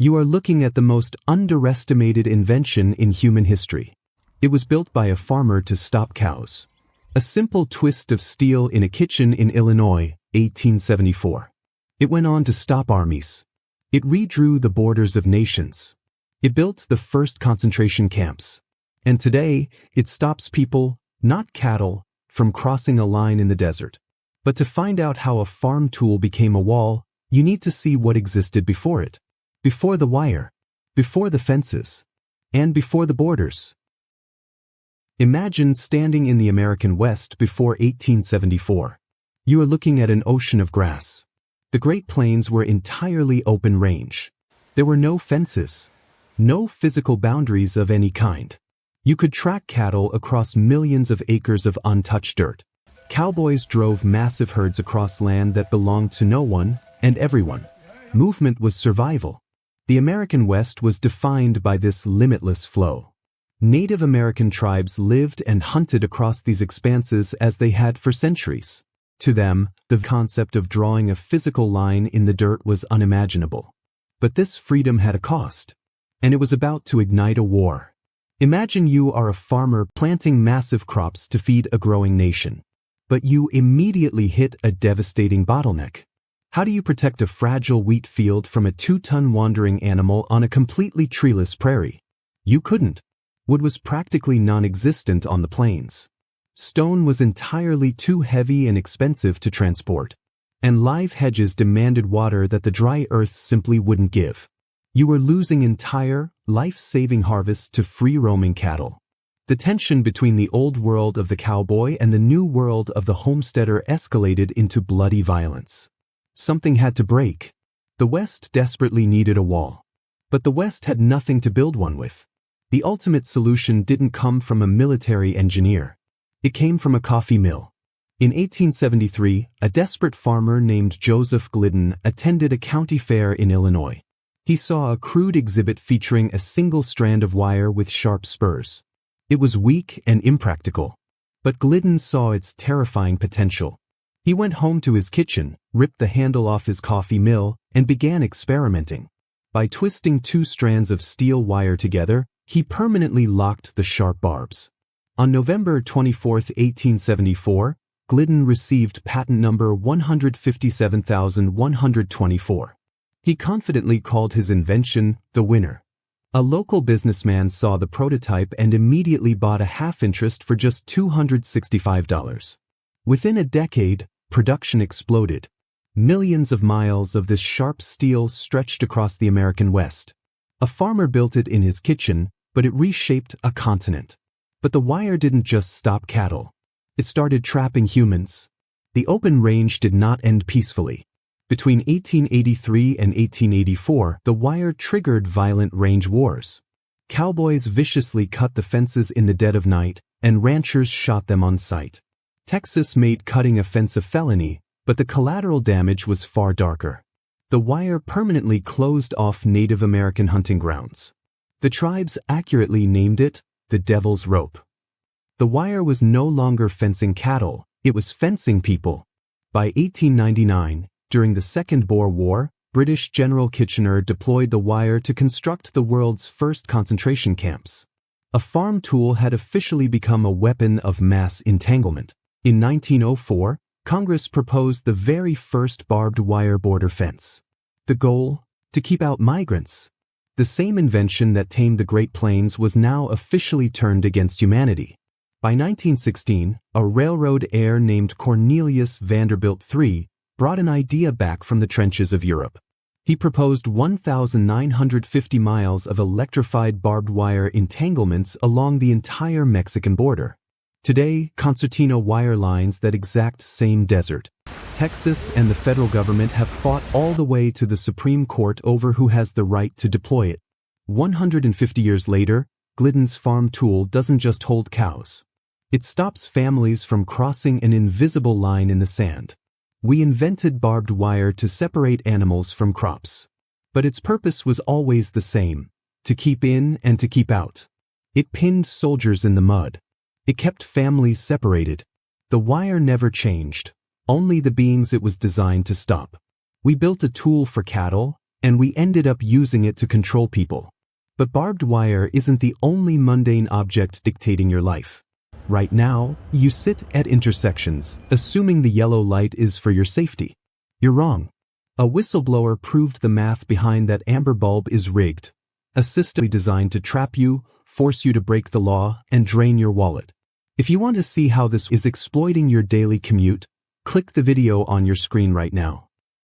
You are looking at the most underestimated invention in human history. It was built by a farmer to stop cows. A simple twist of steel in a kitchen in Illinois, 1874. It went on to stop armies. It redrew the borders of nations. It built the first concentration camps. And today, it stops people, not cattle, from crossing a line in the desert. But to find out how a farm tool became a wall, you need to see what existed before it. Before the wire. Before the fences. And before the borders. Imagine standing in the American West before 1874. You are looking at an ocean of grass. The Great Plains were entirely open range. There were no fences. No physical boundaries of any kind. You could track cattle across millions of acres of untouched dirt. Cowboys drove massive herds across land that belonged to no one and everyone. Movement was survival. The American West was defined by this limitless flow. Native American tribes lived and hunted across these expanses as they had for centuries. To them, the concept of drawing a physical line in the dirt was unimaginable. But this freedom had a cost. And it was about to ignite a war. Imagine you are a farmer planting massive crops to feed a growing nation. But you immediately hit a devastating bottleneck. How do you protect a fragile wheat field from a 2-ton wandering animal on a completely treeless prairie? You couldn't. Wood was practically non-existent on the plains. Stone was entirely too heavy and expensive to transport. And live hedges demanded water that the dry earth simply wouldn't give. You were losing entire, life-saving harvests to free-roaming cattle. The tension between the old world of the cowboy and the new world of the homesteader escalated into bloody violence. Something had to break. The West desperately needed a wall. But the West had nothing to build one with. The ultimate solution didn't come from a military engineer. It came from a coffee mill. In 1873, a desperate farmer named Joseph Glidden attended a county fair in Illinois. He saw a crude exhibit featuring a single strand of wire with sharp spurs. It was weak and impractical. But Glidden saw its terrifying potential. He went home to his kitchen, ripped the handle off his coffee mill, and began experimenting. By twisting 2 strands of steel wire together, he permanently locked the sharp barbs. On November 24, 1874, Glidden received patent number 157,124. He confidently called his invention the winner. A local businessman saw the prototype and immediately bought a half interest for just $265. Within a decade, production exploded. Millions of miles of this sharp steel stretched across the American West. A farmer built it in his kitchen, but it reshaped a continent. But the wire didn't just stop cattle. It started trapping humans. The open range did not end peacefully. Between 1883 and 1884, the wire triggered violent range wars. Cowboys viciously cut the fences in the dead of night, and ranchers shot them on sight. Texas made cutting a fence a felony, but the collateral damage was far darker. The wire permanently closed off Native American hunting grounds. The tribes accurately named it the Devil's Rope. The wire was no longer fencing cattle, it was fencing people. By 1899, during the Second Boer War, British General Kitchener deployed the wire to construct the world's first concentration camps. A farm tool had officially become a weapon of mass entanglement. In 1904, Congress proposed the very first barbed wire border fence. The goal? To keep out migrants. The same invention that tamed the Great Plains was now officially turned against humanity. By 1916, a railroad heir named Cornelius Vanderbilt III brought an idea back from the trenches of Europe. He proposed 1,950 miles of electrified barbed wire entanglements along the entire Mexican border. Today, concertina wire lines that exact same desert. Texas and the federal government have fought all the way to the Supreme Court over who has the right to deploy it. 150 years later, Glidden's farm tool doesn't just hold cows. It stops families from crossing an invisible line in the sand. We invented barbed wire to separate animals from crops. But its purpose was always the same, to keep in and to keep out. It pinned soldiers in the mud. It kept families separated. The wire never changed, only the beings it was designed to stop. We built a tool for cattle, and we ended up using it to control people. But barbed wire isn't the only mundane object dictating your life. Right now, you sit at intersections, assuming the yellow light is for your safety. You're wrong. A whistleblower proved the math behind that amber bulb is rigged. A system designed to trap you, force you to break the law, and drain your wallet. If you want to see how this is exploiting your daily commute, click the video on your screen right now.